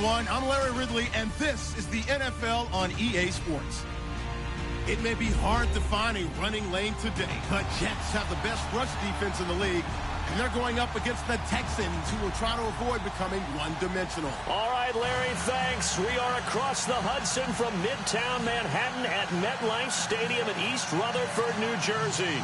everyone. I'm Larry Ridley, and this is the NFL on EA Sports. It may be hard to find a running lane today, but Jets have the best rush defense in the league, and they're going up against the Texans, who will try to avoid becoming one-dimensional. All right, Larry, thanks. We are across the Hudson from Midtown Manhattan at MetLife Stadium in East Rutherford, New Jersey.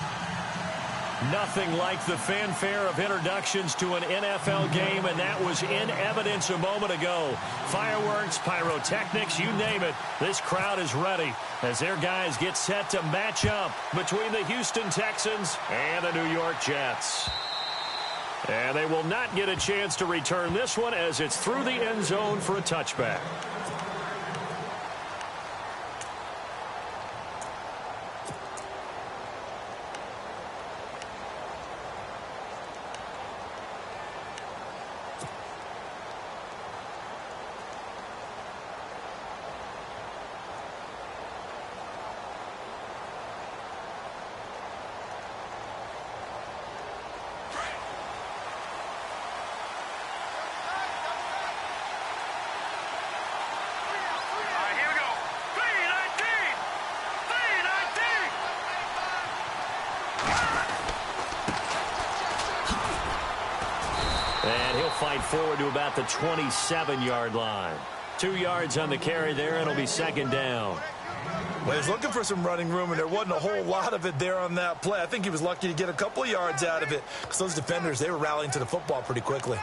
Nothing like the fanfare of introductions to an NFL game, and that was in evidence a moment ago. Fireworks, pyrotechnics, you name it. This crowd is ready as their guys get set to match up between the Houston Texans and the New York Jets. And they will not get a chance to return this one as it's through the end zone for a touchback. And he'll fight forward to about the 27-yard line. 2 yards on the carry there, and it'll be second down. Well, he's looking for some running room, and there wasn't a whole lot of it there on that play. I think he was lucky to get a couple of yards out of it because those defenders, they were rallying to the football pretty quickly.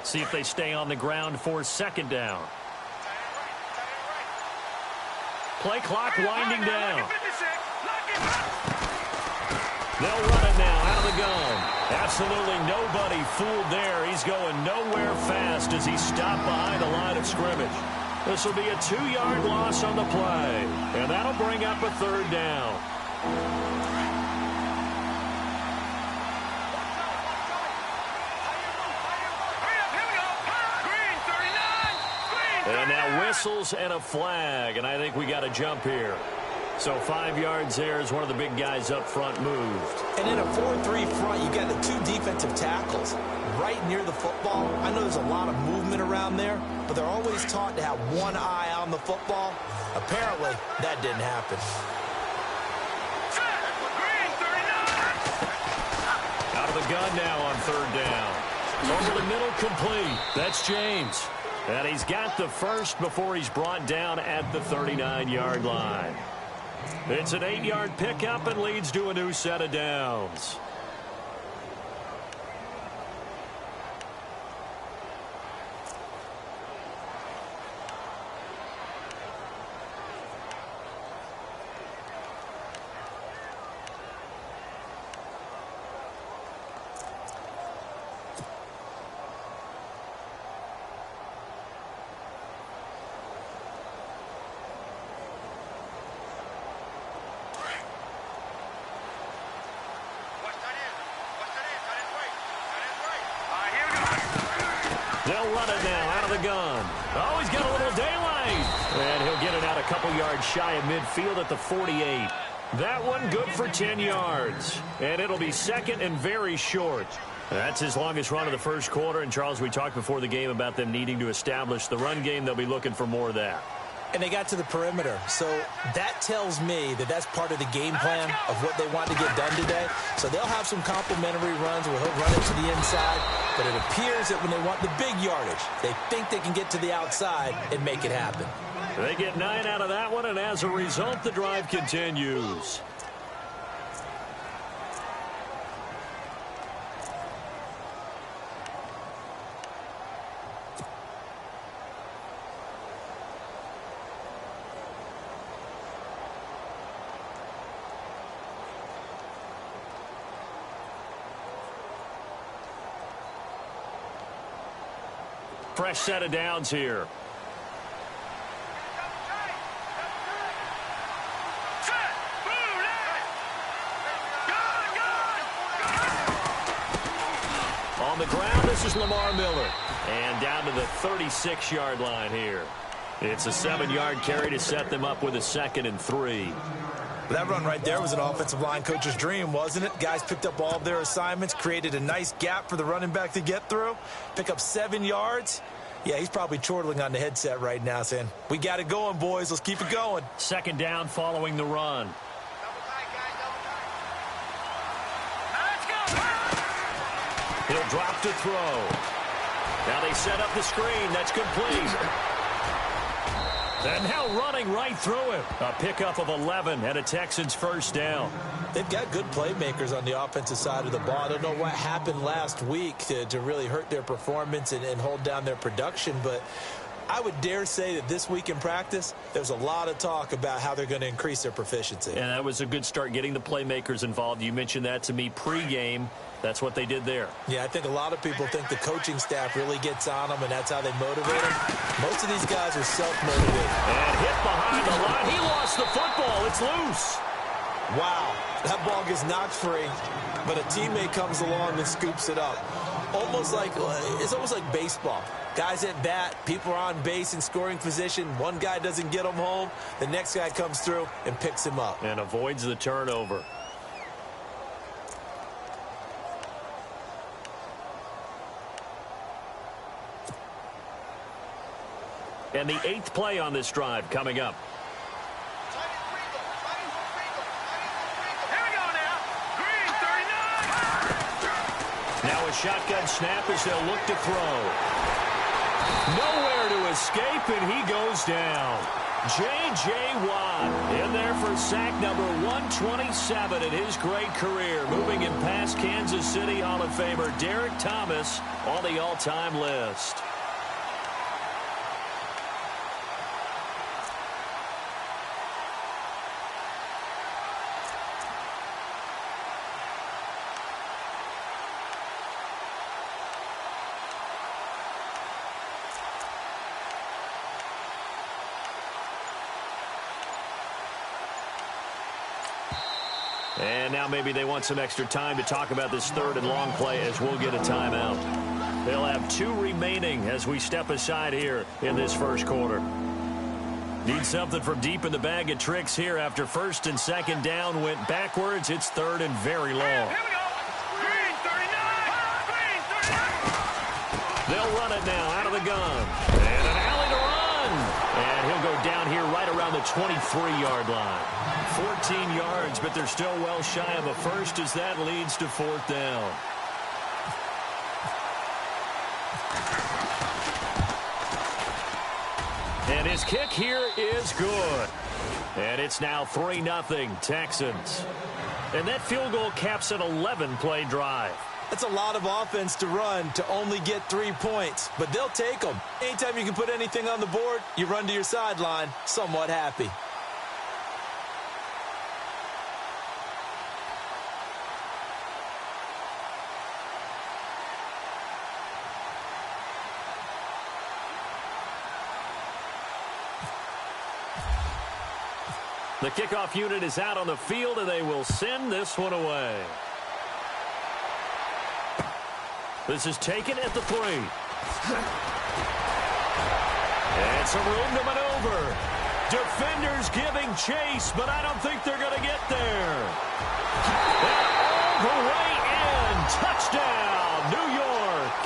See if they stay on the ground for second down. Play clock winding down. They'll run it now out of the gun. Absolutely nobody fooled there. He's going nowhere fast as he stopped behind the line of scrimmage. This will be a 2-yard loss on the play, and that'll bring up a third down. And now whistles and a flag, and I think we got a jump here. So 5 yards there as one of the big guys up front moved. And in a 4-3 front, you got the 2 defensive tackles right near the football. I know there's a lot of movement around there, but they're always taught to have one eye on the football. Apparently, that didn't happen. Out of the gun now on third down. Over the middle, complete. That's James. And he's got the first before he's brought down at the 39-yard line. It's an 8-yard pickup and leads to a new set of downs. They'll run it now out of the gun. Oh, he's got a little daylight. And he'll get it out a couple yards shy of midfield at the 48. That one good for 10 yards. And it'll be second and very short. That's his longest run of the first quarter. And, Charles, we talked before the game about them needing to establish the run game. They'll be looking for more of that. And they got to the perimeter. So that tells me that that's part of the game plan of what they want to get done today. So they'll have some complimentary runs where he'll run it to the inside. But it appears that when they want the big yardage, they think they can get to the outside and make it happen. They get 9 out of that one, and as a result, the drive continues. Fresh set of downs here. On the ground, this is Lamar Miller. And down to the 36-yard line here. It's a 7-yard carry to set them up with a 2nd and 3. That run right there was an offensive line coach's dream, wasn't it? Guys picked up all of their assignments, created a nice gap for the running back to get through, pick up 7 yards. Yeah, he's probably chortling on the headset right now saying, we got it going, boys. Let's keep it going. 2nd down following the run. He'll drop to throw. Now they set up the screen. That's complete. And now running right through him. A pickup of 11 and a Texans first down. They've got good playmakers on the offensive side of the ball. I don't know what happened last week to really hurt their performance and hold down their production, but I would dare say that this week in practice, there's a lot of talk about how they're going to increase their proficiency. And that was a good start getting the playmakers involved. You mentioned that to me pregame. That's what they did there. Yeah, I think a lot of people think the coaching staff really gets on them, and that's how they motivate them. Most of these guys are self-motivated. And hit behind the line. He lost the football. It's loose. Wow, that ball gets knocked free, but a teammate comes along and scoops it up. It's almost like baseball. Guys at bat, people are on base in scoring position. One guy doesn't get him home. The next guy comes through and picks him up. And avoids the turnover. And the 8th play on this drive coming up. Now a shotgun snap as they'll look to throw. Nowhere to escape, and he goes down. J.J. Watt in there for sack number 127 in his great career. Moving him past Kansas City Hall of Famer Derek Thomas on the all-time list. And now maybe they want some extra time to talk about this 3rd and long play as we'll get a timeout. They'll have 2 remaining as we step aside here in this first quarter. Need something from deep in the bag of tricks here after 1st and 2nd down went backwards. It's 3rd and very long. Here we go. Green 39. Green 39. They'll run it now out of the gun. And an alley to run. And he'll go down here right around the 23-yard line. 14 yards, but they're still well shy of a first as that leads to 4th down. And his kick here is good. And it's now 3-0 Texans. And that field goal caps an 11-play drive. That's a lot of offense to run to only get 3 points, but they'll take them. Anytime you can put anything on the board, you run to your sideline somewhat happy. The kickoff unit is out on the field, and they will send this one away. This is taken at the 3. And some room to maneuver. Defenders giving chase, but I don't think they're going to get there. And all the way in. Touchdown, New York.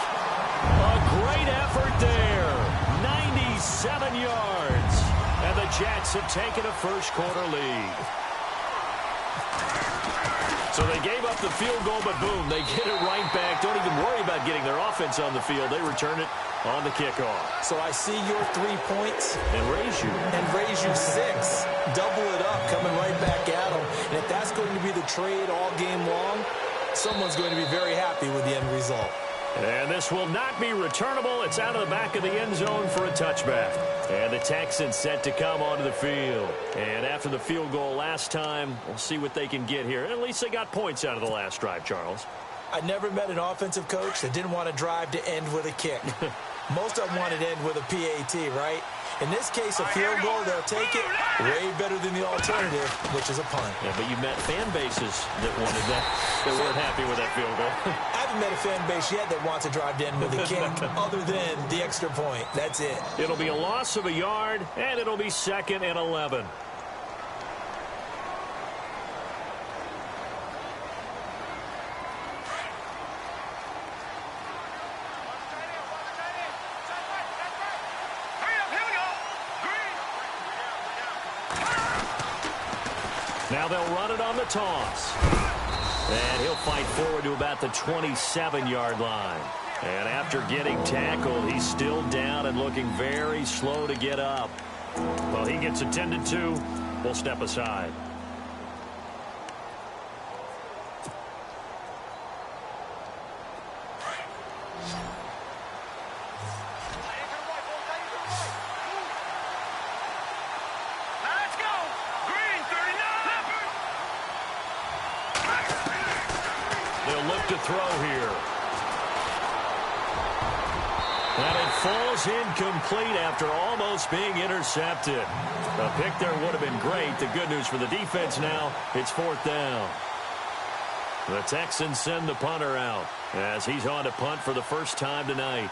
A great effort there. 97 yards. And the Jets have taken a first-quarter lead. So they gave up the field goal, but boom, they get it right back. Don't even worry about getting their offense on the field. They return it on the kickoff. So I see your 3 points. And raise you. And raise you 6. Double it up, coming right back at them. And if that's going to be the trade all game long, someone's going to be very happy with the end result. And this will not be returnable. It's out of the back of the end zone for a touchback. And the Texans set to come onto the field. And after the field goal last time, we'll see what they can get here. At least they got points out of the last drive, Charles. I never met an offensive coach that didn't want to drive to end with a kick. Most of them want it in with a PAT, right? In this case, a field goal, they'll take it way better than the alternative, which is a punt. Yeah, but you met fan bases that wanted that, that weren't happy with that field goal. I haven't met a fan base yet that wants to drive in with a kick other than the extra point. That's it. It'll be a loss of a yard, and it'll be 2nd and 11. Now they'll run it on the toss. And he'll fight forward to about the 27-yard line. And after getting tackled, he's still down and looking very slow to get up. Well, he gets attended to. We'll step aside. To throw here. And it falls incomplete after almost being intercepted. A pick there would have been great. The good news for the defense now, it's 4th down. The Texans send the punter out as he's on to punt for the first time tonight.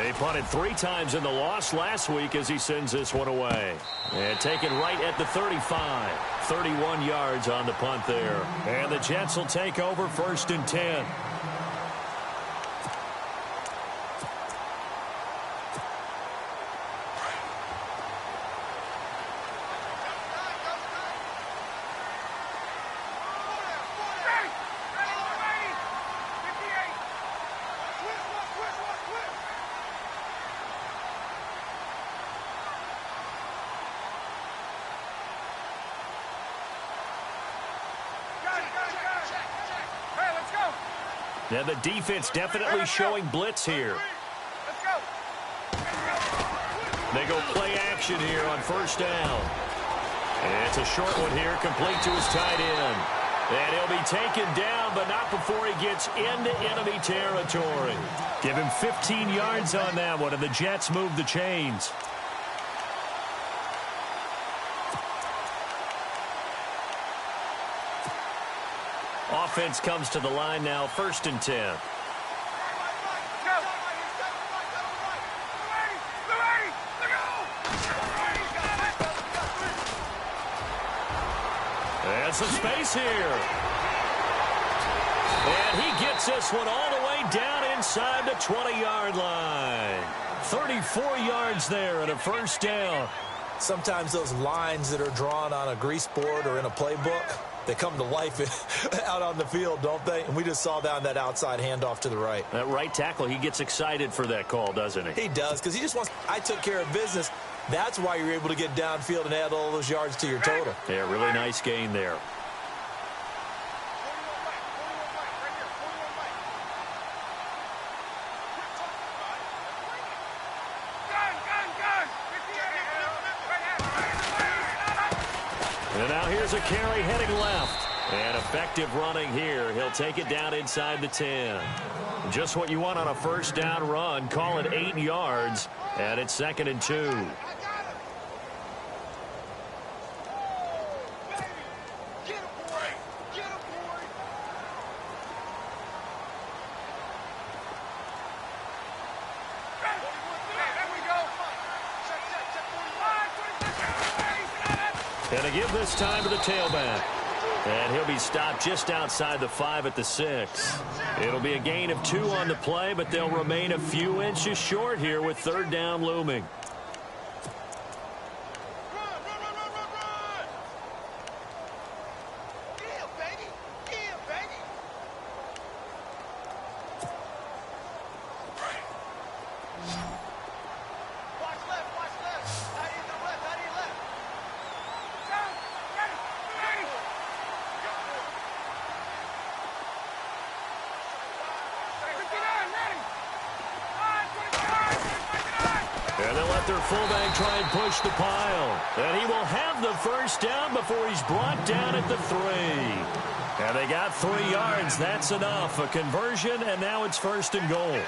He punted 3 times in the loss last week as he sends this one away. And taken right at the 35. 31 yards on the punt there. And the Jets will take over 1st and 10. Now the defense definitely showing blitz here. They go play action here on 1st down. And it's a short one here, complete to his tight end. And he'll be taken down, but not before he gets into enemy territory. Give him 15 yards on that one, and the Jets move the chains. Offense comes to the line now, 1st and 10. And some space here. And he gets this one all the way down inside the 20-yard line. 34 yards there and a 1st down. Sometimes those lines that are drawn on a grease board or in a playbook, they come to life out on the field, don't they? And we just saw that on that outside handoff to the right. That right tackle, he gets excited for that call, doesn't he? He does, because he just wants, I took care of business. That's why you're able to get downfield and add all those yards to your total. Yeah, really nice gain there. And now here's a carry heading left. And effective running here. He'll take it down inside the 10. Just what you want on a 1st down run. Call it 8 yards. And it's 2nd and 2. And a give this time to the tailback. And he'll be stopped just outside the 5 at the 6. It'll be a gain of 2 on the play, but they'll remain a few inches short here with 3rd down looming. And they'll let their fullback try and push the pile. And he will have the first down before he's brought down at the 3. And they got 3 yards. That's enough. A conversion, and now it's 1st and goal.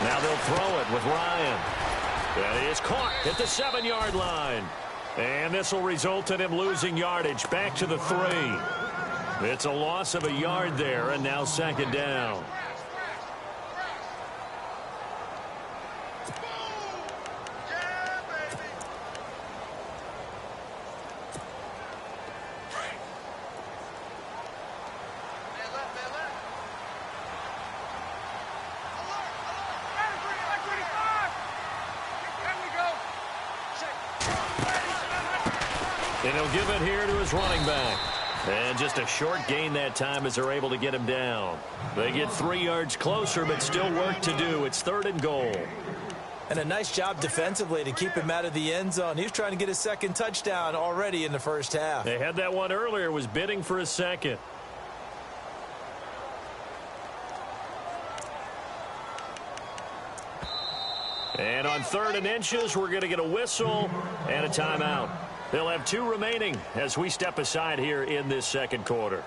Now they'll throw it with Ryan. And he is caught at the 7-yard line. And this will result in him losing yardage back to the 3. It's a loss of a yard there, and now 2nd down. And he'll give it here to his running back. And just a short gain that time as they're able to get him down. They get 3 yards closer, but still work to do. It's 3rd and goal. And a nice job defensively to keep him out of the end zone. He was trying to get his 2nd touchdown already in the first half. They had that one earlier, was bidding for a 2nd. And on 3rd and inches, we're going to get a whistle and a timeout. They'll have 2 remaining as we step aside here in this 2nd quarter.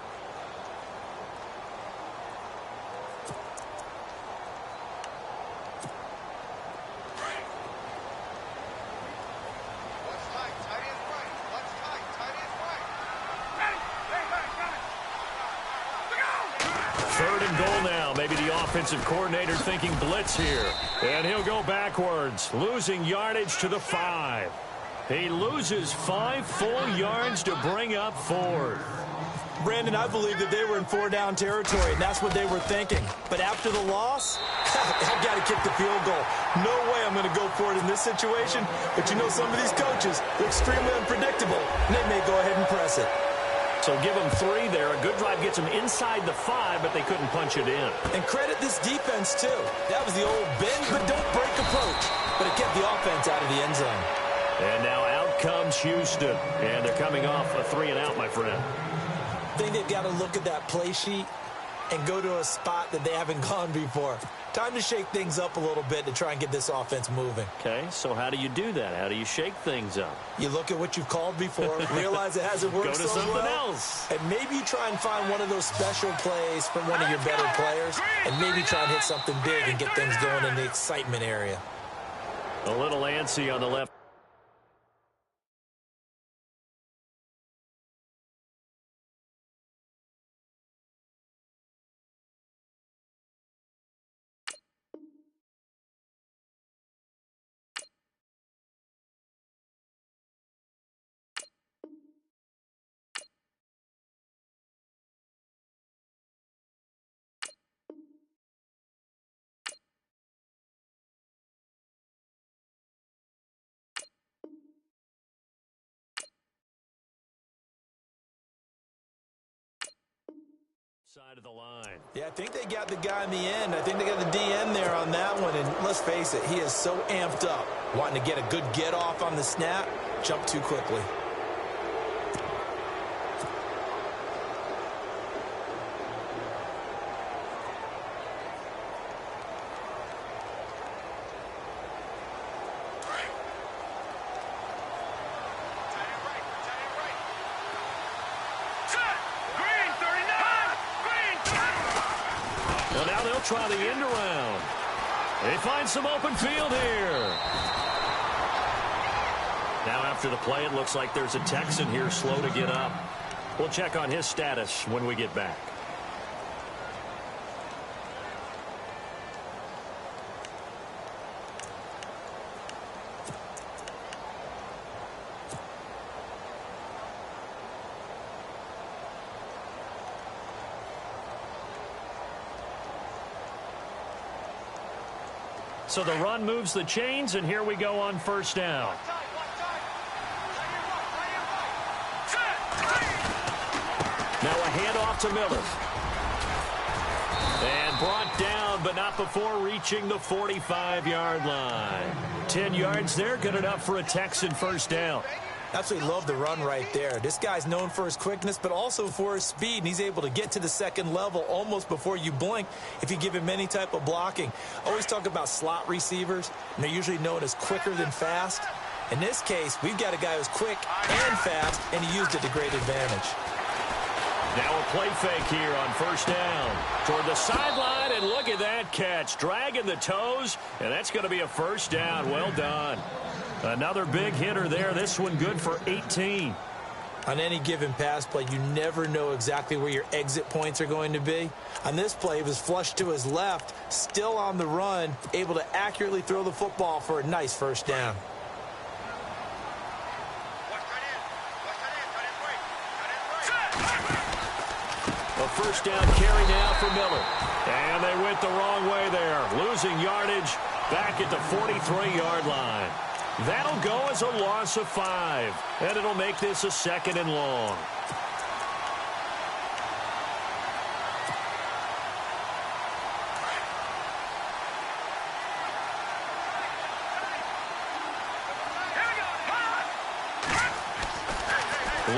Offensive coordinator thinking blitz here. And he'll go backwards, losing yardage to the 5. He loses 5 full yards to bring up 4th. Brandon, I believe that they were in 4-down territory, and that's what they were thinking. But after the loss, I've got to kick the field goal. No way I'm going to go for it in this situation. But you know, some of these coaches, they're extremely unpredictable, and they may go ahead and press it. So give them 3 there. A good drive gets them inside the 5, but they couldn't punch it in. And credit this defense, too. That was the old bend but don't break approach. But it kept the offense out of the end zone. And now out comes Houston. And they're coming off a 3-and-out, my friend. I think they've got to look at that play sheet and go to a spot that they haven't gone before. Time to shake things up a little bit to try and get this offense moving. Okay, so how do you do that? How do you shake things up? You look at what you've called before, realize it hasn't worked so well. Go to something else. And maybe you try and find one of those special plays from one of your better players, and maybe try and hit something big and get things going in the excitement area. A little antsy on the left. Side of the line. Yeah, I think they got the guy in the end. I think they got the DN there on that one. And let's face it, he is so amped up, wanting to get a good get off on the snap, jump too quickly. Try the end around. They find some open field here. Now after the play, it looks like there's a Texan here slow to get up. We'll check on his status when we get back. so the run moves the chains, and here we go on first down. Now a handoff to Miller. And brought down, but not before reaching the 45-yard line. 10 yards there, good enough for a Texan first down. Absolutely love the run right there. This guy's known for his quickness, but also for his speed, and he's able to get to the second level almost before you blink if you give him any type of blocking. Always talk about slot receivers, and they're usually known as quicker than fast. In this case, we've got a guy who's quick and fast, and he used it to great advantage. Now a play fake here on first down. Toward the sideline, and look at that catch. Dragging the toes, and that's going to be a first down. Well done. Another big hitter there. This one good for 18. On any given pass play, you never know exactly where your exit points are going to be. On this play, he was flushed to his left, still on the run, able to accurately throw the football for a nice first down. A first down carry now for Miller. And they went the wrong way there. Losing yardage back at the 43-yard line. That'll go as a loss of 5. And it'll make this a second and long.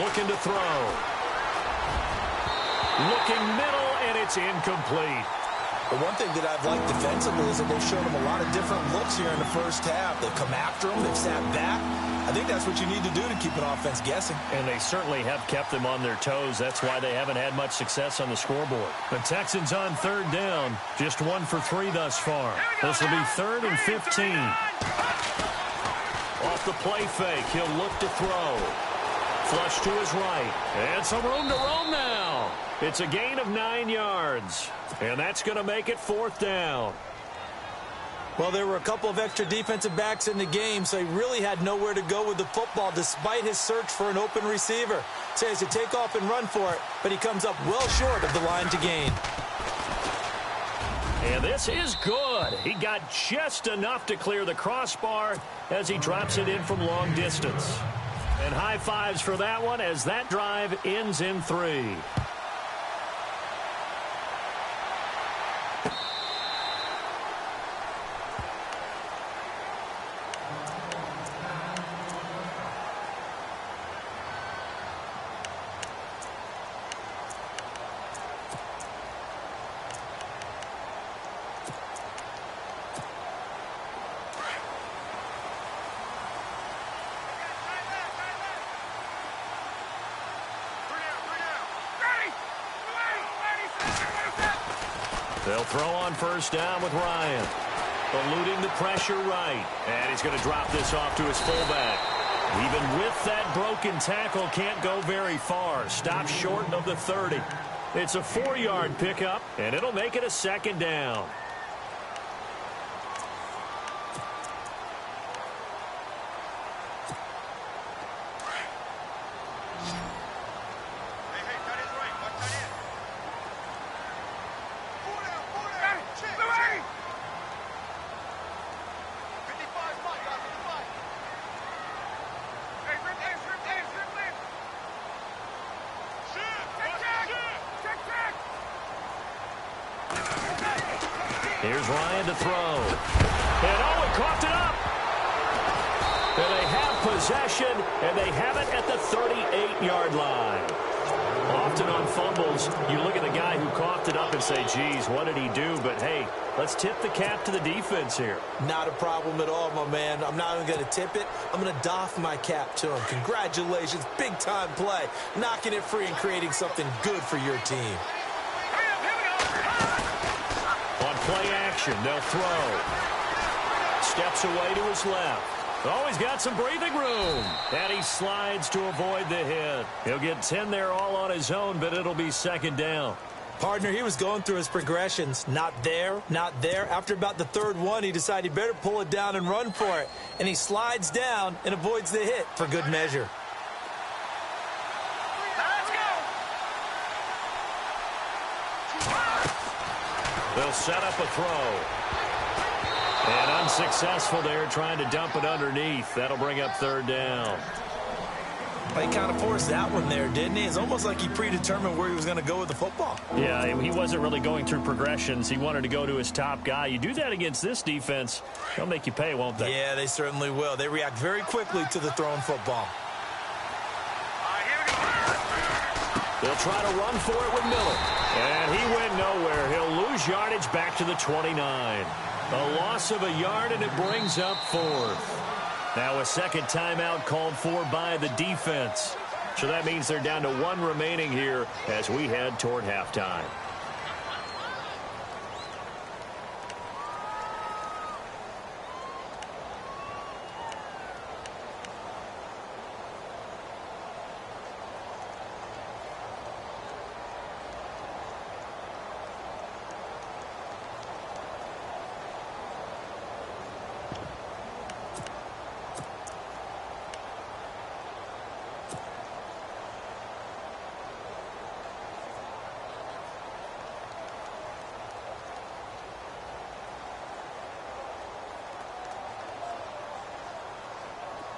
Looking to throw. Looking middle, and it's incomplete. The one thing that I've liked defensively is that they've shown him a lot of different looks here in the first half. They've come after him. They've sat back. I think that's what you need to do to keep an offense guessing. And they certainly have kept them on their toes. That's why they haven't had much success on the scoreboard. The Texans on third down. Just 1 for 3 thus far. This will be 3rd and 15. Off the play fake, he'll look to throw. Flush to his right. And some room to roam now. It's a gain of 9 yards. And that's going to make it 4th down. Well, there were a couple of extra defensive backs in the game, so he really had nowhere to go with the football despite his search for an open receiver. So he has to take off and run for it, but he comes up well short of the line to gain. And this is good. He got just enough to clear the crossbar as he drops it in from long distance. And high fives for that one as that drive ends in 3. They'll throw on first down with Ryan. Eluding the pressure right. And he's going to drop this off to his fullback. Even with that broken tackle, can't go very far. Stops short of the 30. It's a 4-yard pickup, and it'll make it a 2nd down. Here's Ryan to throw. And oh, he coughed it up. And they have possession, and they have it at the 38-yard line. Often on fumbles, you look at the guy who coughed it up and say, geez, what did he do? But, hey, let's tip the cap to the defense here. Not a problem at all, my man. I'm not even going to tip it. I'm going to doff my cap to him. Congratulations. Big-time play. Knocking it free and creating something good for your team. On play action, they'll throw. Steps away to his left. Oh, he's got some breathing room. And he slides to avoid the hit. He'll get 10 there all on his own, but it'll be 2nd down. Partner, he was going through his progressions. Not there, not there. After about the 3rd one, he decided he better pull it down and run for it. And he slides down and avoids the hit for good measure. They'll set up a throw. And unsuccessful there, trying to dump it underneath. That'll bring up third down. He kind of forced that one there, didn't he? It's almost like he predetermined where he was going to go with the football. Yeah, he wasn't really going through progressions. He wanted to go to his top guy. You do that against this defense, they'll make you pay, won't they? Yeah, they certainly will. They react very quickly to the thrown football. They'll try to run for it with Miller. And he went nowhere. He'll lose yardage back to the 29. A loss of a yard, and it brings up fourth. Now a second timeout called for by the defense. So that means they're down to one remaining here as we head toward halftime.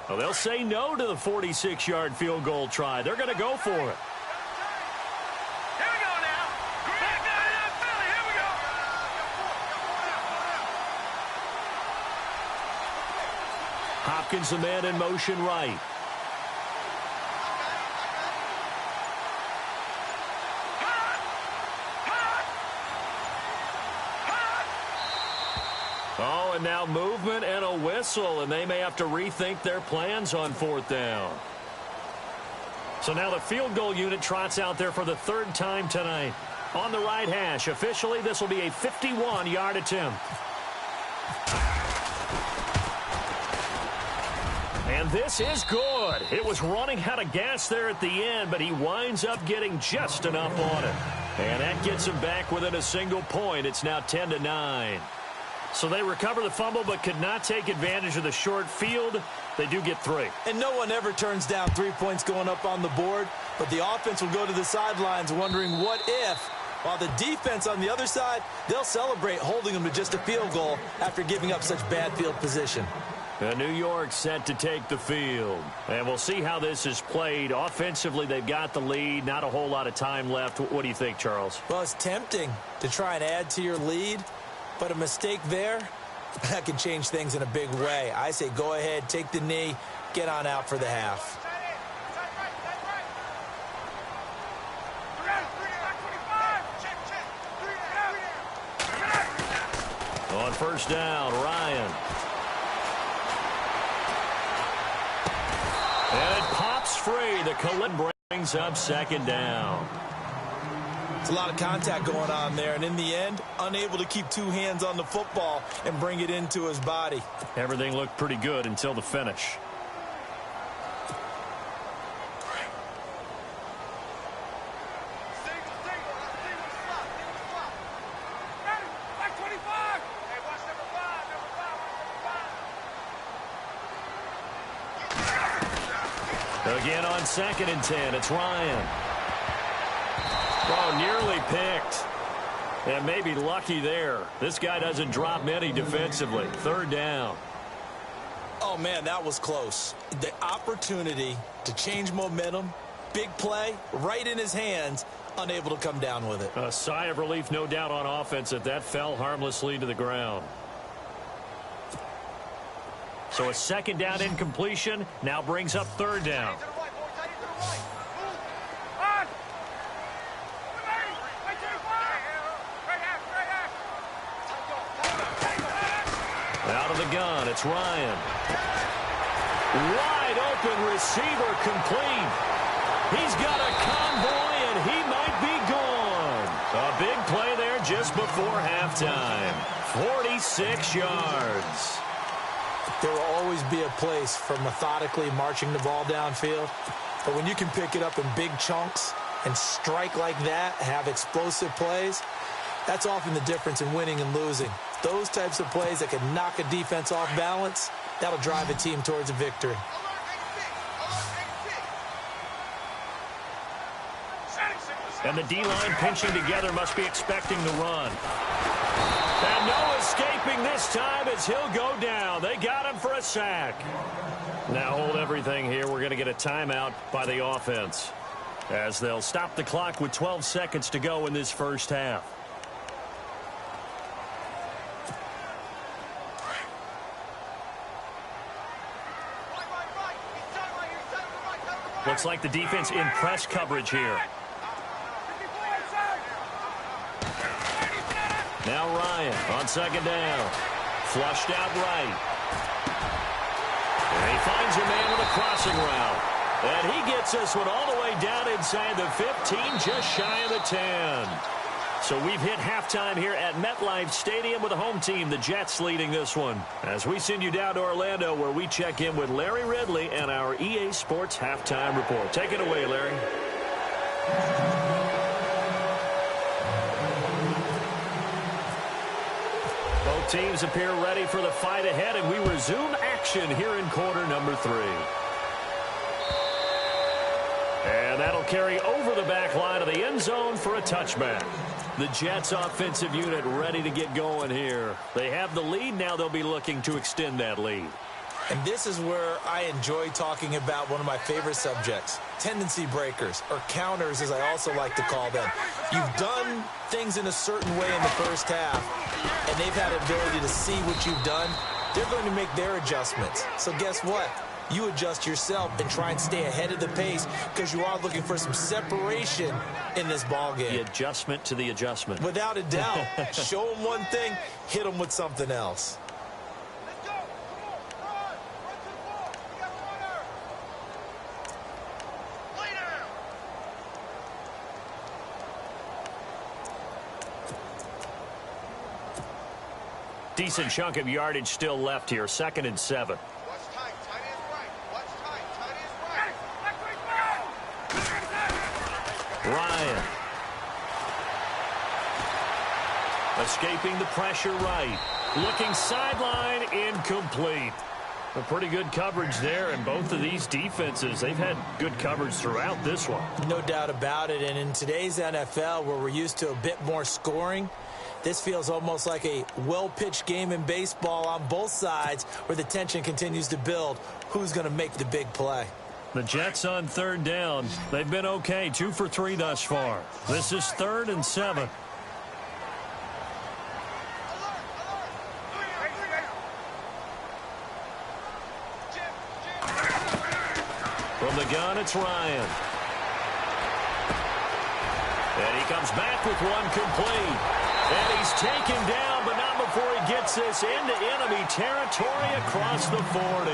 Well, they'll say no to the 46-yard field goal try. They're going to go for it. Here we go now. Philly, here we go. Hopkins, the man in motion right. Oh, and now movement and a whistle, and they may have to rethink their plans on fourth down. So now the field goal unit trots out there for the third time tonight. On the right hash, officially this will be a 51-yard attempt. And this is good. It was running out of gas there at the end, but he winds up getting just enough on it. And that gets him back within a single point. It's now 10-9. So they recover the fumble but could not take advantage of the short field. They do get 3. And no one ever turns down 3 points going up on the board, but the offense will go to the sidelines wondering what if, while the defense on the other side, they'll celebrate holding them to just a field goal after giving up such bad field position. New York set to take the field. And we'll see how this is played. Offensively, they've got the lead. Not a whole lot of time left. What do you think, Charles? Well, it's tempting to try and add to your lead. But a mistake there, that can change things in a big way. I say go ahead, take the knee, get on out for the half. On first down, Ryan. And it pops free. The collision brings up second down. It's a lot of contact going on there, and in the end, unable to keep 2 hands on the football and bring it into his body. Everything looked pretty good until the finish. Again on 2nd and 10, it's Ryan. Oh, nearly picked. And maybe lucky there. This guy doesn't drop many defensively. Third down. Oh, man, that was close. The opportunity to change momentum, big play, right in his hands, unable to come down with it. A sigh of relief, no doubt, on offense that fell harmlessly to the ground. So a second down incompletion now brings up third down. Out of the gun, it's Ryan. Wide open receiver complete. He's got a convoy, and he might be gone. A big play there just before halftime. 46 yards. There will always be a place for methodically marching the ball downfield. But when you can pick it up in big chunks and strike like that, have explosive plays, that's often the difference in winning and losing. Those types of plays that can knock a defense off balance, that'll drive a team towards a victory. And the D-line pinching together must be expecting the run. And no escaping this time as he'll go down. They got him for a sack. Now hold everything here. We're going to get a timeout by the offense, as they'll stop the clock with 12 seconds to go in this first half. Looks like the defense in press coverage here. Now Ryan on second down. Flushed out right. And he finds a man with a crossing route. And he gets this one all the way down inside the 15, just shy of the 10. So we've hit halftime here at MetLife Stadium with the home team, the Jets, leading this one. As we send you down to Orlando, where we check in with Larry Ridley and our EA Sports Halftime Report. Take it away, Larry. Both teams appear ready for the fight ahead, and we resume action here in quarter number 3. And that'll carry over the back line of the end zone for a touchback. The Jets offensive unit ready to get going here. They have the lead. Now they'll be looking to extend that lead. And this is where I enjoy talking about one of my favorite subjects, tendency breakers, or counters as I also like to call them. You've done things in a certain way in the first half, and they've had the ability to see what you've done. They're going to make their adjustments. So guess what? You adjust yourself and try and stay ahead of the pace, because you are looking for some separation in this ball game. The adjustment to the adjustment. Without a doubt. Show them one thing, hit them with something else. Decent chunk of yardage still left here. 2nd and 7. Ryan. Escaping the pressure right. Looking sideline, incomplete. A pretty good coverage there, and both of these defenses, they've had good coverage throughout this one. No doubt about it, and in today's NFL, where we're used to a bit more scoring, this feels almost like a well-pitched game in baseball on both sides, where the tension continues to build. Who's going to make the big play? The Jets on 3rd down. They've been okay, 2 for 3 thus far. This is 3rd and 7. From the gun, it's Ryan. And he comes back with one complete. And he's taken down, but not before he gets this into enemy territory across the 40.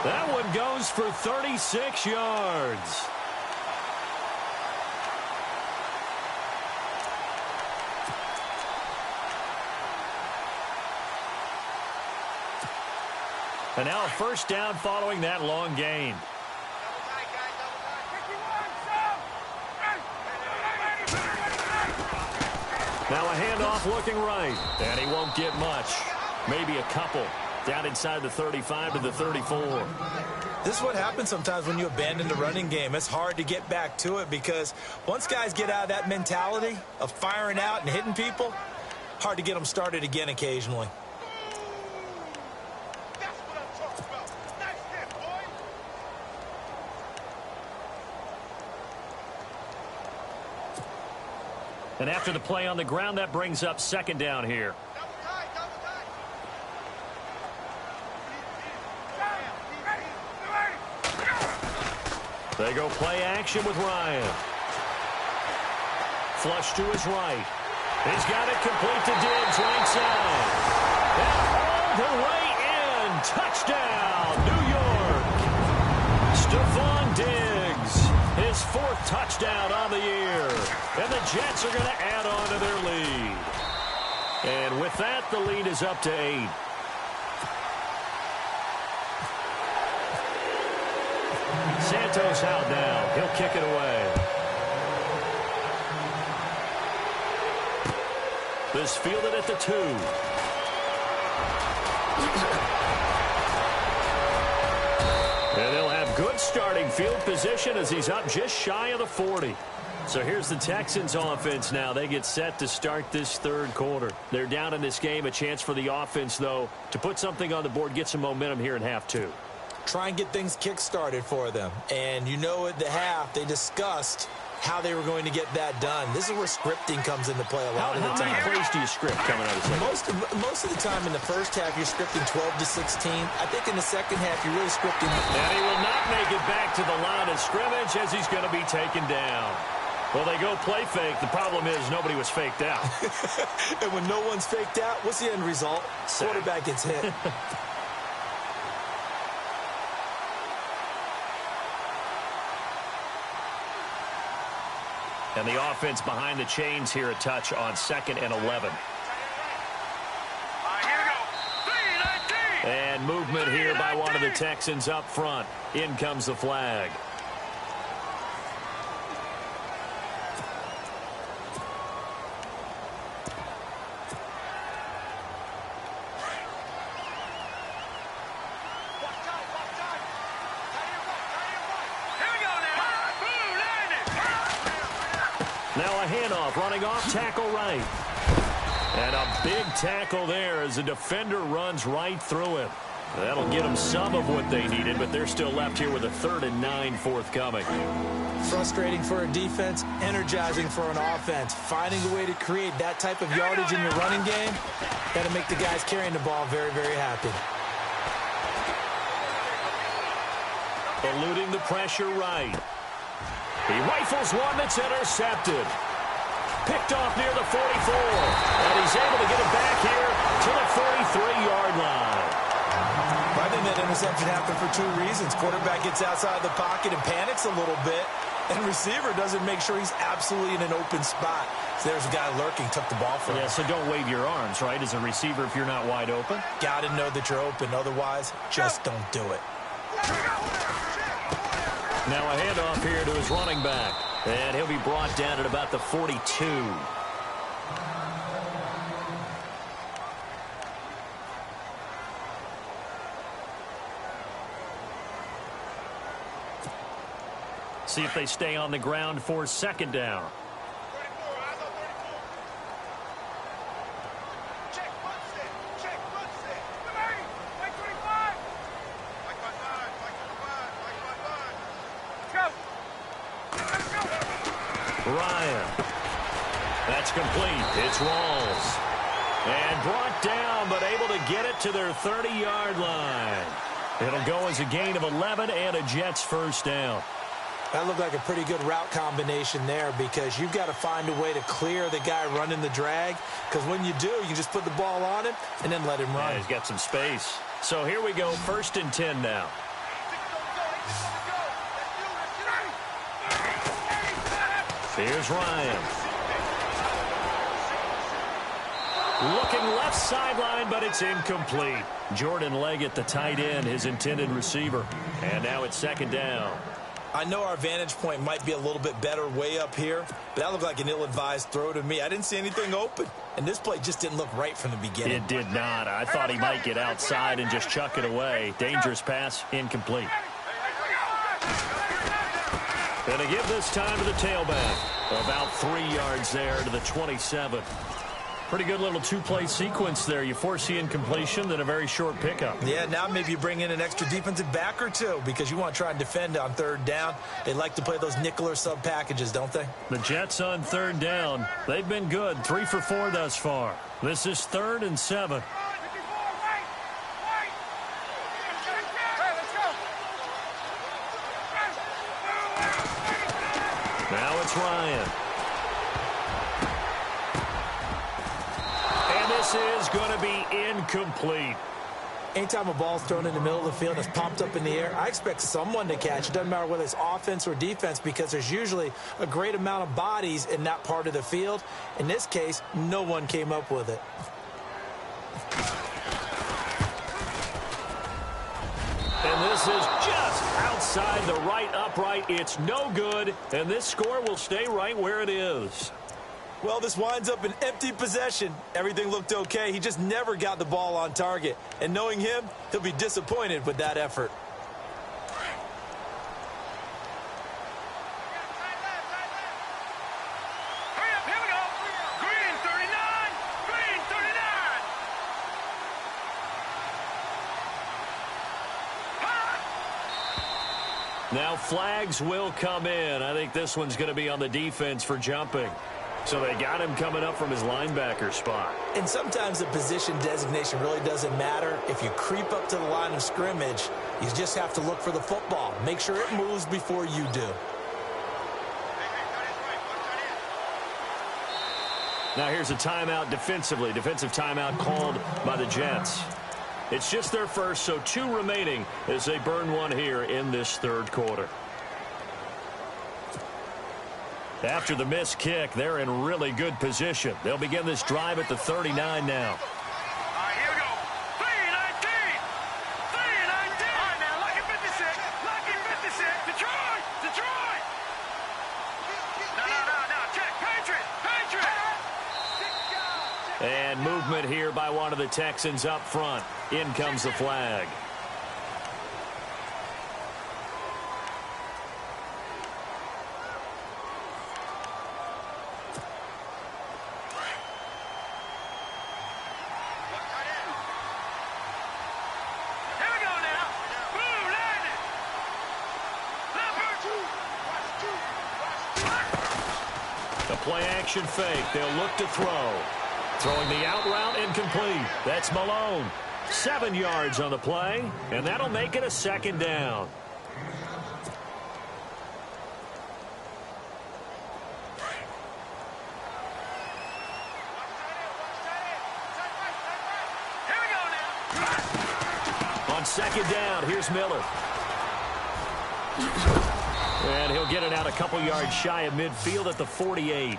That one goes for 36 yards. And now a first down following that long gain. Now a handoff looking right. And he won't get much. Maybe a couple. Down inside the 35 to the 34. This is what happens sometimes when you abandon the running game. It's hard to get back to it, because once guys get out of that mentality of firing out and hitting people, hard to get them started again occasionally. That's what I'm talking about. Nice hit, boy. And after the play on the ground, that brings up 2nd down here. They go play action with Ryan. Flush to his right. He's got it complete to Diggs right side. And all the way in. Touchdown, New York. Stephon Diggs, his 4th touchdown on the year. And the Jets are going to add on to their lead. And with that, the lead is up to 8. Santos out now. He'll kick it away. This fielded at the 2. And they'll have good starting field position as he's up just shy of the 40. So here's the Texans offense now. They get set to start this third quarter. They're down in this game. A chance for the offense, though, to put something on the board, get some momentum here in half two. Try and get things kick-started for them. And you know at the half, they discussed how they were going to get that done. This is where scripting comes into play a lot of the time. How many plays do you script coming out of the second? Most of the time in the first half, you're scripting 12 to 16. I think in the second half, you're really scripting. And he will not make it back to the line of scrimmage as he's going to be taken down. Well, they go play fake. The problem is nobody was faked out. And when no one's faked out, what's the end result? Sack. Quarterback gets hit. And the offense behind the chains here, a touch on 2nd and 11. Here we go. 3-19. And movement here by one of the Texans up front. In comes the flag. Now a handoff, running off, tackle right. And a big tackle there as the defender runs right through him. That'll get them some of what they needed, but they're still left here with a 3rd and 9 forthcoming. Frustrating for a defense, energizing for an offense. Finding a way to create that type of yardage in your running game, got to make the guys carrying the ball very, very happy. Eluding the pressure right. He rifles one that's intercepted. Picked off near the 44. And he's able to get it back here to the 43-yard line. I think that interception happened for 2 reasons. Quarterback gets outside the pocket and panics a little bit. And receiver doesn't make sure he's absolutely in an open spot. So there's a guy lurking, took the ball from him. Yeah, so don't wave your arms, right, as a receiver if you're not wide open. Got to know that you're open. Otherwise, just don't do it. Now a handoff here to his running back. And he'll be brought down at about the 42. See if they stay on the ground for 2nd down. Ryan. That's complete. It's Rawls. And brought down, but able to get it to their 30-yard line. It'll go as a gain of 11 and a Jets 1st down. That looked like a pretty good route combination there because you've got to find a way to clear the guy running the drag because when you do, you just put the ball on him and then let him run. Yeah, he's got some space. So here we go, 1st and 10 now. Here's Ryan. Looking left sideline, but it's incomplete. Jordan Leggett, the tight end, his intended receiver. And now it's 2nd down. I know our vantage point might be a little bit better way up here, but that looked like an ill-advised throw to me. I didn't see anything open, and this play just didn't look right from the beginning. It did not. I thought he might get outside and just chuck it away. Dangerous pass, incomplete. And to give this time to the tailback. About 3 yards there to the 27. Pretty good little 2-play sequence there. You force the incompletion, then a very short pickup. Yeah, now maybe you bring in an extra defensive back or two because you want to try and defend on 3rd down. They like to play those nickel or sub packages, don't they? The Jets on 3rd down. They've been good. 3 for 4 thus far. This is 3rd and 7. Now it's Ryan. And this is going to be incomplete. Anytime a ball's thrown in the middle of the field and it's popped up in the air, I expect someone to catch. It doesn't matter whether it's offense or defense because there's usually a great amount of bodies in that part of the field. In this case, no one came up with it. And this is just outside the right upright. It's no good, and this score will stay right where it is. Well, this winds up an empty possession. Everything looked okay. He just never got the ball on target. And knowing him, he'll be disappointed with that effort. Now flags will come in. I think this one's going to be on the defense for jumping. So they got him coming up from his linebacker spot. And sometimes the position designation really doesn't matter. If you creep up to the line of scrimmage, you just have to look for the football. Make sure it moves before you do. Now here's a timeout defensively. Defensive timeout called by the Jets. It's just their first, so 2 remaining as they burn one here in this third quarter. After the missed kick, they're in really good position. They'll begin this drive at the 39 now. All right, here we go. 3-19. 3-19. All right, now, lucky 56. Lucky 56. Detroit. Detroit. No. Check. Patriot. And movement here by one of the Texans up front. In comes the flag. Play-action fake. They'll look to throw. Throwing the out route incomplete. That's Malone. 7 yards on the play, and that'll make it a second down. Here we go now. On second down, here's Miller. And he'll get it out a couple yards shy of midfield at the 48.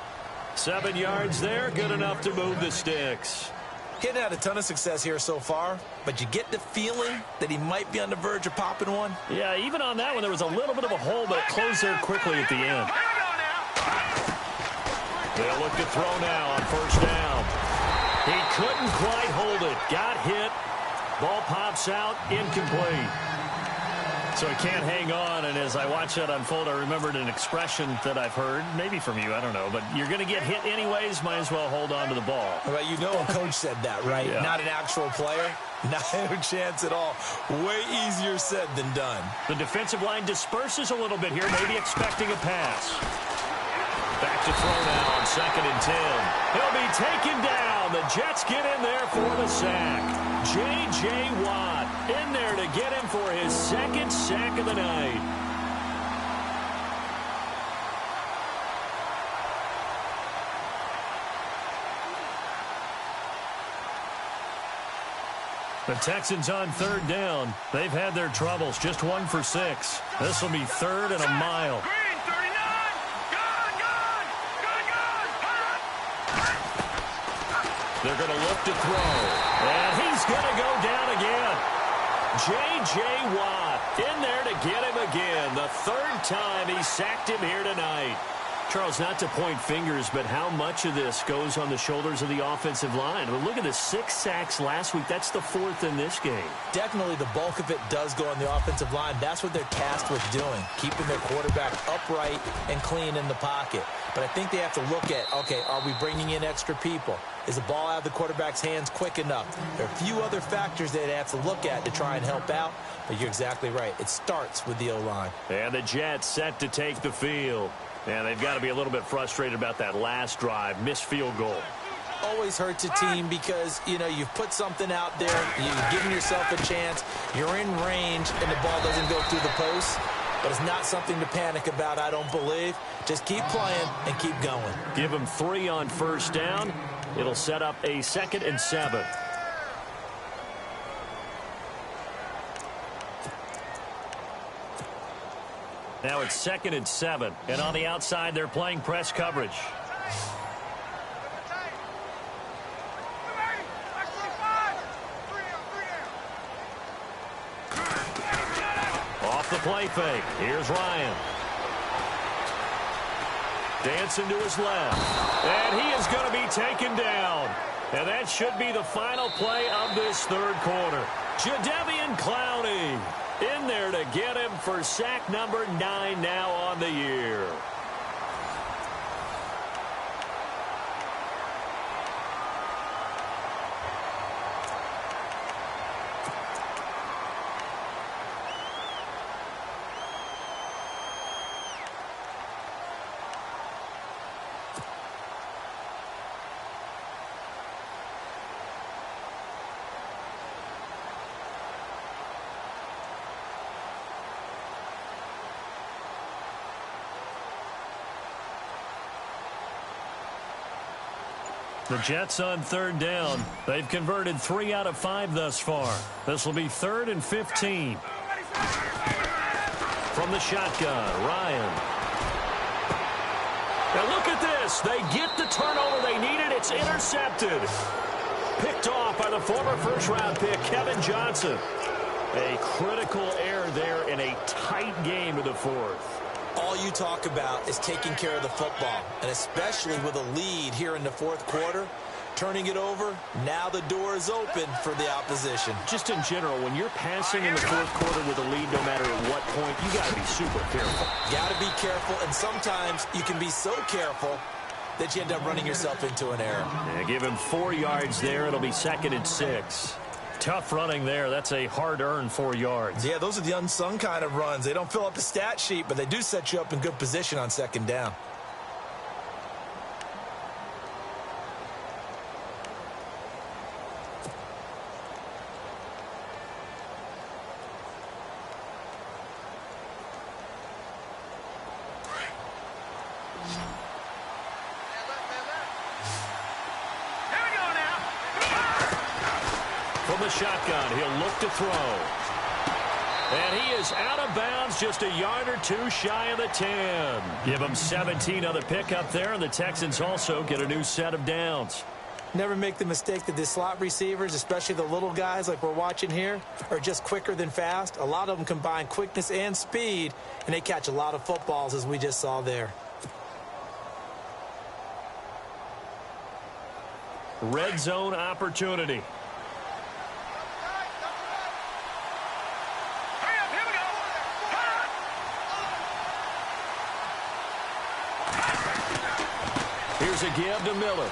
7 yards there, good enough to move the sticks. He hadn't had a ton of success here so far, but you get the feeling that he might be on the verge of popping one. Yeah, even on that one, there was a little bit of a hole, but it closed there quickly at the end. They'll look to throw now on first down. He couldn't quite hold it. Got hit. Ball pops out, incomplete. So he can't hang on, and as I watch that unfold, I remembered an expression that I've heard, maybe from you, I don't know, but you're going to get hit anyways, might as well hold on to the ball. Well, you know a coach said that, right? Yeah. Not an actual player. Not a chance at all. Way easier said than done. The defensive line disperses a little bit here, maybe expecting a pass. Back to throw now on 2nd and 10. He'll be taken down. The Jets get in there for the sack. J.J. Watt in there to get him for his 2nd sack of the night. The Texans on 3rd down. They've had their troubles. Just 1 for 6. This will be 3rd and a mile. Green, 39. Gone. They're going to look to throw. And he's going to go down again. J.J. Watt in there to get him again. The 3rd time he sacked him here tonight. Charles, not to point fingers, but how much of this goes on the shoulders of the offensive line? I mean, look at the 6 sacks last week. That's the 4th in this game. Definitely the bulk of it does go on the offensive line. That's what they're tasked with doing, keeping their quarterback upright and clean in the pocket. But I think they have to look at, okay, are we bringing in extra people? Is the ball out of the quarterback's hands quick enough? There are a few other factors that they have to look at to try and help out, but you're exactly right. It starts with the O-line. And the Jets set to take the field. And they've got to be a little bit frustrated about that last drive, missed field goal. Always hurts a team because, you know, you've put something out there, you've given yourself a chance, you're in range, and the ball doesn't go through the post. But it's not something to panic about, I don't believe. Just keep playing and keep going. Give them 3 on first down. It'll set up a 2nd and 7. Now it's 2nd and 7. And on the outside, they're playing press coverage. Off the play fake. Here's Ryan. Dancing to his left. And he is going to be taken down. And that should be the final play of this 3rd quarter. Jadeveon Clowney in there to get him for sack number 9 now on the year. The Jets on third down. They've converted 3 out of 5 thus far. This will be 3rd and 15. From the shotgun, Ryan. Now look at this. They get the turnover they needed. It's intercepted. Picked off by the former first-round pick, Kevin Johnson. A critical error there in a tight game in the 4th. All you talk about is taking care of the football, and especially with a lead here in the 4th quarter, turning it over, now the door is open for the opposition. Just in general, when you're passing in the 4th quarter with a lead, no matter at what point, you got to be super careful. Got to be careful, and sometimes you can be so careful that you end up running yourself into an error. Yeah, give him 4 yards there. It'll be 2nd and 6. Tough running there. That's a hard-earned 4 yards. Yeah, those are the unsung kind of runs. They don't fill up the stat sheet, but they do set you up in good position on 2nd down. From the shotgun, he'll look to throw. And he is out of bounds, just a yard or 2 shy of the 10. Give him 17 on the pickup there, and the Texans also get a new set of downs. Never make the mistake that the slot receivers, especially the little guys like we're watching here, are just quicker than fast. A lot of them combine quickness and speed, and they catch a lot of footballs, as we just saw there. Red zone opportunity. Here's a give to Miller.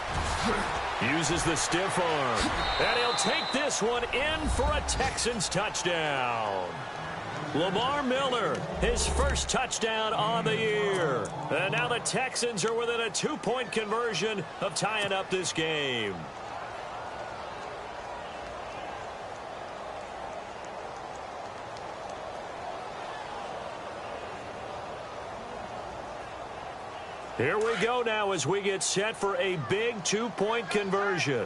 Uses the stiff arm. And he'll take this one in for a Texans touchdown. Lamar Miller, his first touchdown on the year. And now the Texans are within a 2-point conversion of tying up this game. Here we go now as we get set for a big 2-point conversion.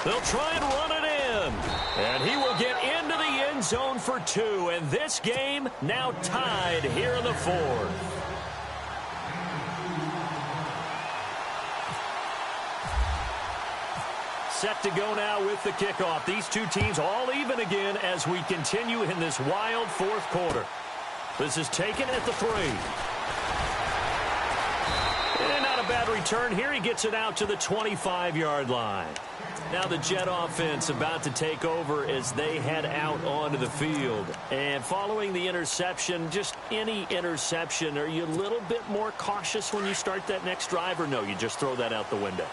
They'll try and run it in. And he will get into the end zone for 2. And this game now tied here in the 4th. Set to go now with the kickoff. These two teams all even again as we continue in this wild 4th quarter. This is taken at the 3. And not a bad return here. He gets it out to the 25-yard line. Now the Jet offense about to take over as they head out onto the field. And following the interception, just any interception, are you a little bit more cautious when you start that next drive, or no, you just throw that out the window?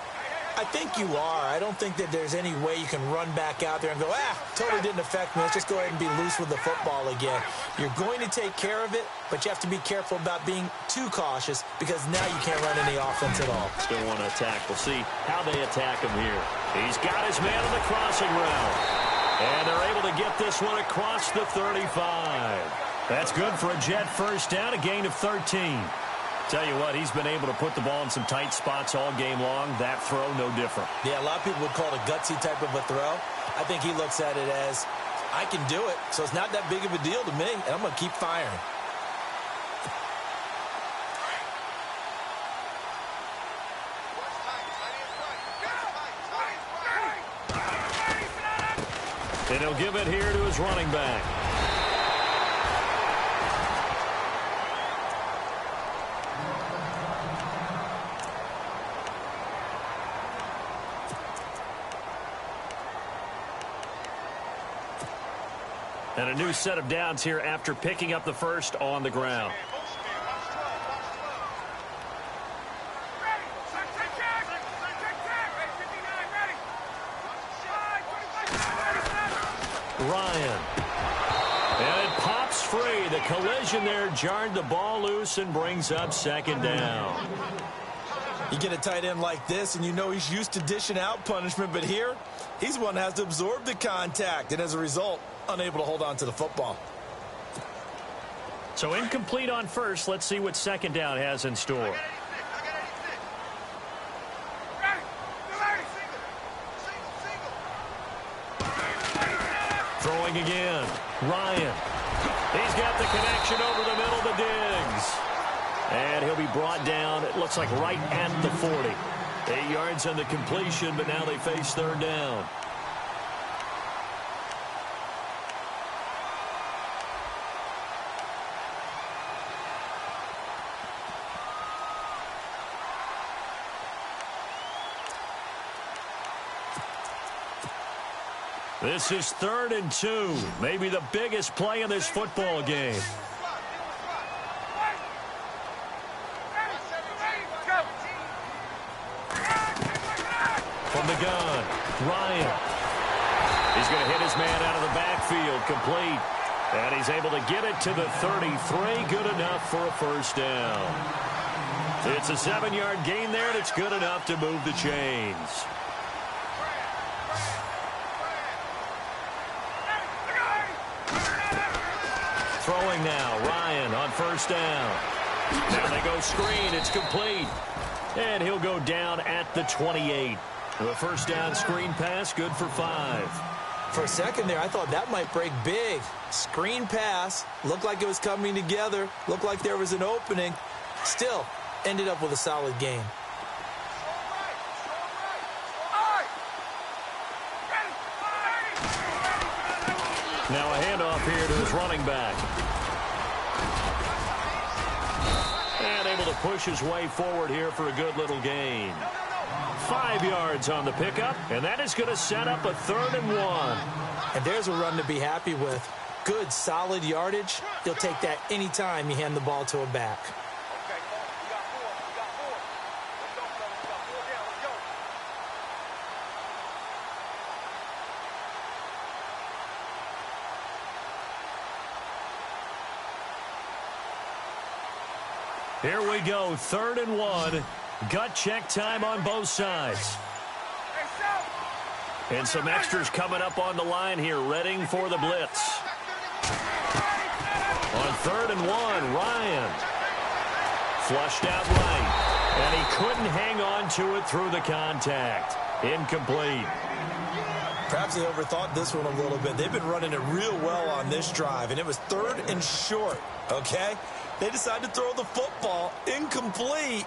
I think you are. I don't think that there's any way you can run back out there and go, totally didn't affect me. Let's just go ahead and be loose with the football again. You're going to take care of it, but you have to be careful about being too cautious because now you can't run any offense at all. Still want to attack. We'll see how they attack him here. He's got his man on the crossing route. And they're able to get this one across the 35. That's good for a Jet first down, a gain of 13. Tell you what, he's been able to put the ball in some tight spots all game long. That throw, no different. Yeah, a lot of people would call it a gutsy type of a throw. I think he looks at it as, I can do it, so it's not that big of a deal to me, and I'm going to keep firing. And he'll give it here to his running back. And a new set of downs here after picking up the first on the ground. Ryan. And it pops free. The collision there jarred the ball loose and brings up 2nd down. You get a tight end like this, and you know he's used to dishing out punishment, but here, he's one that has to absorb the contact, and as a result, unable to hold on to the football. So incomplete on first. Let's see what second down has in store. Throwing again. Ryan. He's got the connection over the middle to Diggs. And he'll be brought down, it looks like right at the 40. 8 yards on the completion, but now they face third down. This is 3rd and 2. Maybe the biggest play in this football game. From the gun, Ryan. He's going to hit his man out of the backfield, complete. And he's able to get it to the 33. Good enough for a first down. It's a 7-yard gain there, and it's good enough to move the chains. Throwing now, Ryan on first down. Now they go screen, it's complete. And he'll go down at the 28. The first down screen pass, good for 5. For a second there, I thought that might break big. Screen pass, looked like it was coming together, looked like there was an opening. Still, ended up with a solid game. Now a handoff here to his running back. And able to push his way forward here for a good little gain. 5 yards on the pickup, and that is going to set up a 3rd and 1. And there's a run to be happy with. Good, solid yardage. He'll take that anytime you hand the ball to a back. Here we go, 3rd and 1. Gut check time on both sides. And some extras coming up on the line here, readying for the blitz. On 3rd and 1, Ryan. Flushed out right. And he couldn't hang on to it through the contact. Incomplete. Perhaps they overthought this one a little bit. They've been running it real well on this drive, and it was 3rd and short, okay? They decided to throw the football incomplete.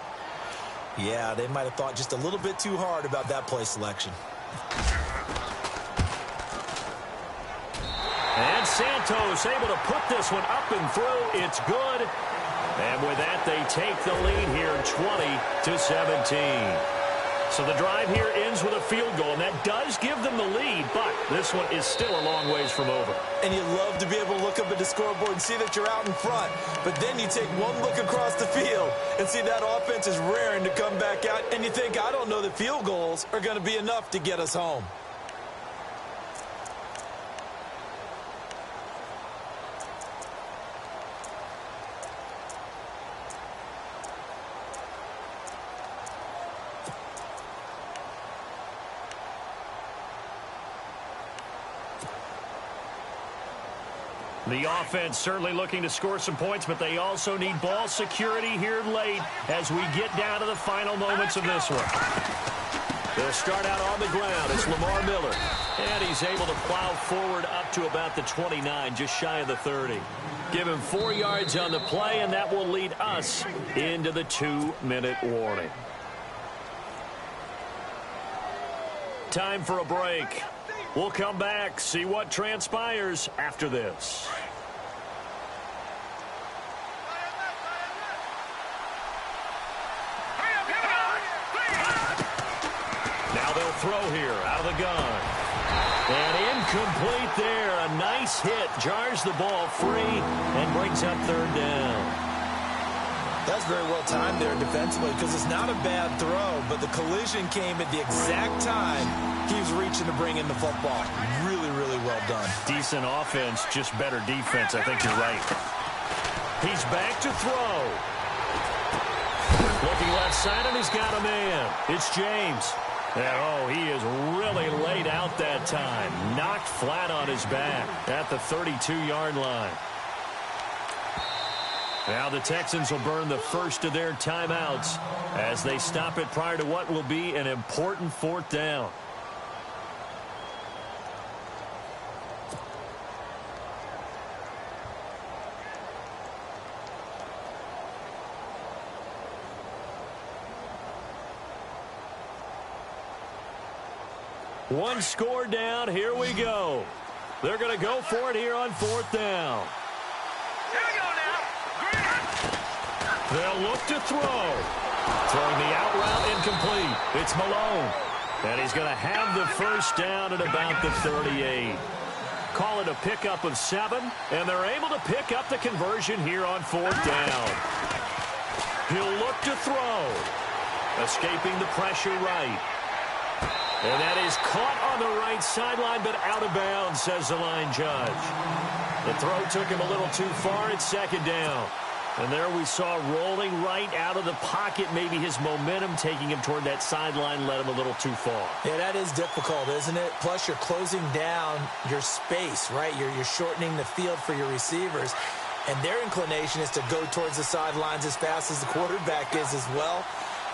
Yeah, they might have thought just a little bit too hard about that play selection. And Santos able to put this one up and through. It's good. And with that, they take the lead here 20-17. So the drive here ends with a field goal, and that does give them the lead, but this one is still a long ways from over. And you love to be able to look up at the scoreboard and see that you're out in front, but then you take one look across the field and see that offense is raring to come back out, and you think, I don't know that field goals are going to be enough to get us home. The offense certainly looking to score some points, but they also need ball security here late as we get down to the final moments of this one. They'll start out on the ground. It's Lamar Miller. And he's able to plow forward up to about the 29, just shy of the 30. Give him 4 yards on the play, and that will lead us into the 2-minute warning. Time for a break. We'll come back, see what transpires after this. Now they'll throw here out of the gun. And incomplete there. A nice hit. Jars the ball free and brings up 3rd down. That's very well timed there defensively because it's not a bad throw, but the collision came at the exact time he was reaching to bring in the football. Really, really well done. Decent offense, just better defense. I think you're right. He's back to throw. Looking left side, and he's got a man. It's James. And, he is really laid out that time. Knocked flat on his back at the 32-yard line. Now the Texans will burn the first of their timeouts as they stop it prior to what will be an important 4th down. One score down. Here we go. They're going to go for it here on 4th down. Here we go now. They'll look to throw. Throwing the out route incomplete. It's Malone. And he's going to have the first down at about the 38. Call it a pickup of 7, and they're able to pick up the conversion here on 4th down. He'll look to throw. Escaping the pressure right. And that is caught on the right sideline, but out of bounds, says the line judge. The throw took him a little too far. It's 2nd down. And there we saw rolling right out of the pocket. Maybe his momentum taking him toward that sideline led him a little too far. Yeah, that is difficult, isn't it? Plus, you're closing down your space, right? You're shortening the field for your receivers. And their inclination is to go towards the sidelines as fast as the quarterback is as well.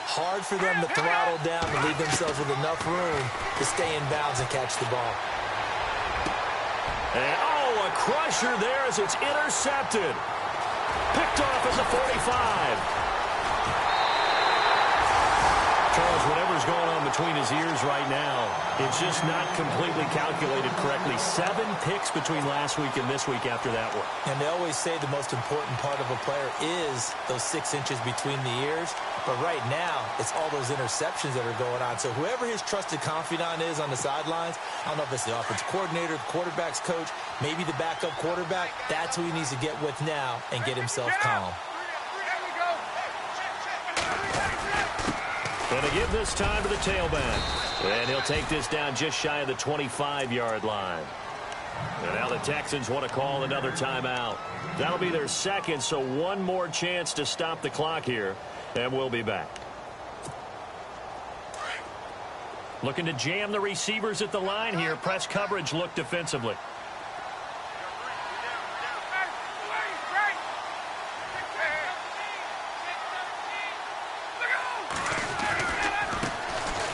Hard for them to throttle down and leave themselves with enough room to stay in bounds and catch the ball. And, a crusher there as it's intercepted. Picked off at the 45. Charles, whatever's going on between his ears right now, it's just not completely calculated correctly. 7 picks between last week and this week after that one. And they always say the most important part of a player is those 6 inches between the ears. But right now, it's all those interceptions that are going on. So whoever his trusted confidant is on the sidelines, I don't know if it's the offensive coordinator, the quarterback's coach, maybe the backup quarterback, that's who he needs to get with now and get himself calm. Going to give this time to the tailback. And he'll take this down just shy of the 25-yard line. And now the Texans want to call another timeout. That'll be their 2nd, so one more chance to stop the clock here. And we'll be back. Looking to jam the receivers at the line here. Press coverage look defensively.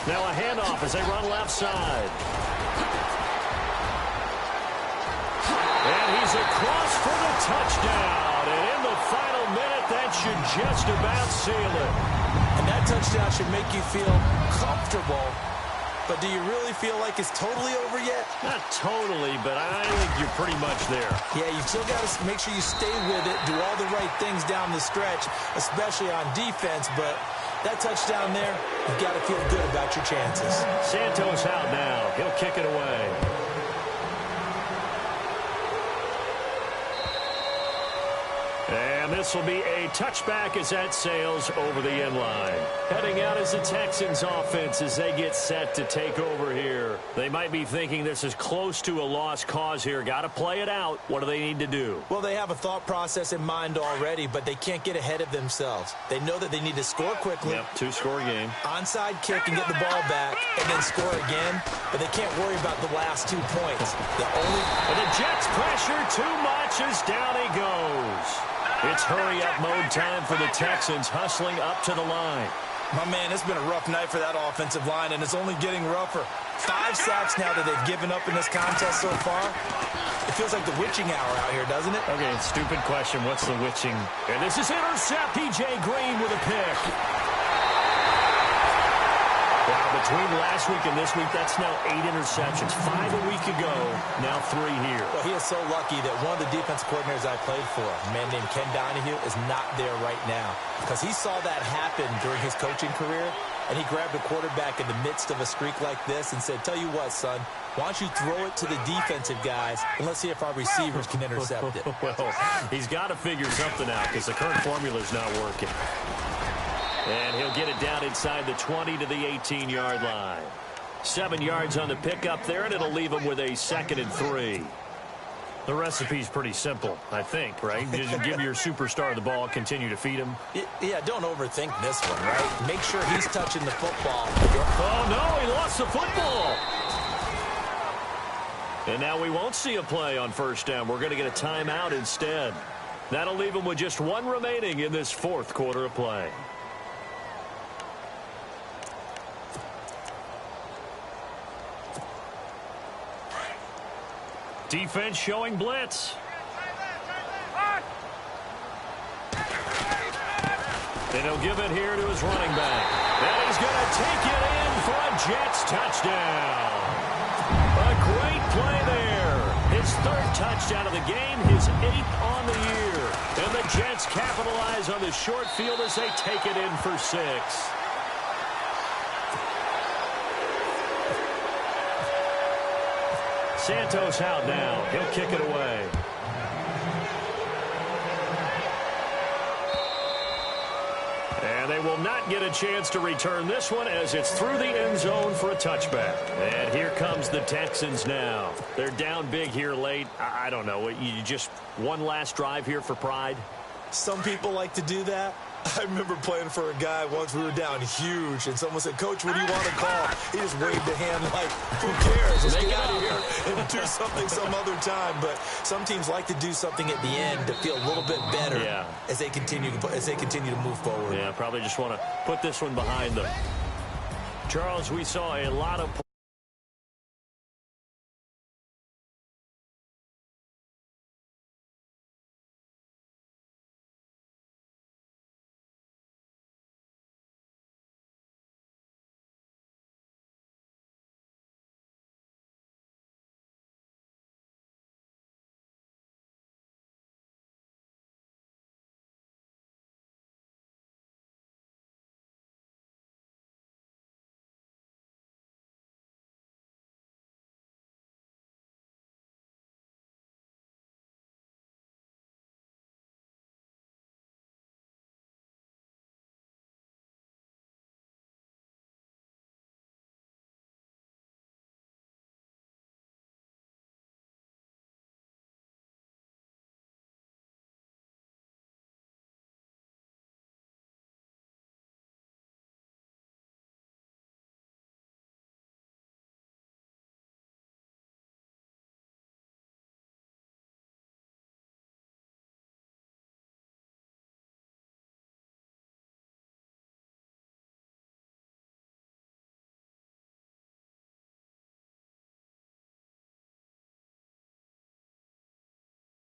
Now a handoff as they run left side. And he's across for the touchdown. And in the final minute, that should just about seal it. And that touchdown should make you feel comfortable. But do you really feel like it's totally over yet? Not totally, but I think you're pretty much there. Yeah, you've still got to make sure you stay with it, do all the right things down the stretch, especially on defense. But that touchdown there, you've got to feel good about your chances. Santos out now. He'll kick it away. And this will be a touchback as that sails over the end line. Heading out is the Texans offense as they get set to take over here. They might be thinking this is close to a lost cause here. Got to play it out. What do they need to do? Well, they have a thought process in mind already, but they can't get ahead of themselves. They know that they need to score quickly. Yep, 2-score game. Onside kick and get the ball back and then score again, but they can't worry about the last 2 points. And the Jets pressure too much as down he goes. It's hurry-up mode time for the Texans, hustling up to the line. My man, it's been a rough night for that offensive line, and it's only getting rougher. 5 sacks now that they've given up in this contest so far. It feels like the witching hour out here, doesn't it? Okay, stupid question. What's the witching? And this is intercept. P.J. Green with a pick. Wow, between last week and this week, that's now 8 interceptions. 5 a week ago, now 3 here. Well, he is so lucky that one of the defense coordinators I played for, a man named Ken Donahue, is not there right now. Because he saw that happen during his coaching career, and he grabbed a quarterback in the midst of a streak like this and said, tell you what, son, why don't you throw it to the defensive guys, and let's see if our receivers can intercept it. Well, he's got to figure something out because the current formula is not working. And he'll get it down inside the 20 to the 18-yard line. 7 yards on the pickup there, and it'll leave him with a 2nd and 3. The recipe's pretty simple, I think, right? Just give your superstar the ball, continue to feed him. Yeah, don't overthink this one, right? Make sure he's touching the football. Oh, no, he gets the football. And now we won't see a play on first down. We're going to get a timeout instead. That'll leave them with just one remaining in this fourth quarter of play. Defense showing blitz. And he'll give it here to his running back. And he's going to take it in for a Jets touchdown. A great play there. His third touchdown of the game, his 8th on the year. And the Jets capitalize on the short field as they take it in for 6. Santos out now. He'll kick it away. And they will not get a chance to return this one as it's through the end zone for a touchback. And here comes the Texans now. They're down big here late. I don't know. You just one last drive here for pride? Some people like to do that. I remember playing for a guy once. We were down huge, and someone said, "Coach, what do you want to call?" He just waved a hand like, "Who cares? Let's get out of here and do something some other time." But some teams like to do something at the end to feel a little bit better as they continue to move forward. Yeah, probably just want to put this one behind them. Charles, we saw a lot of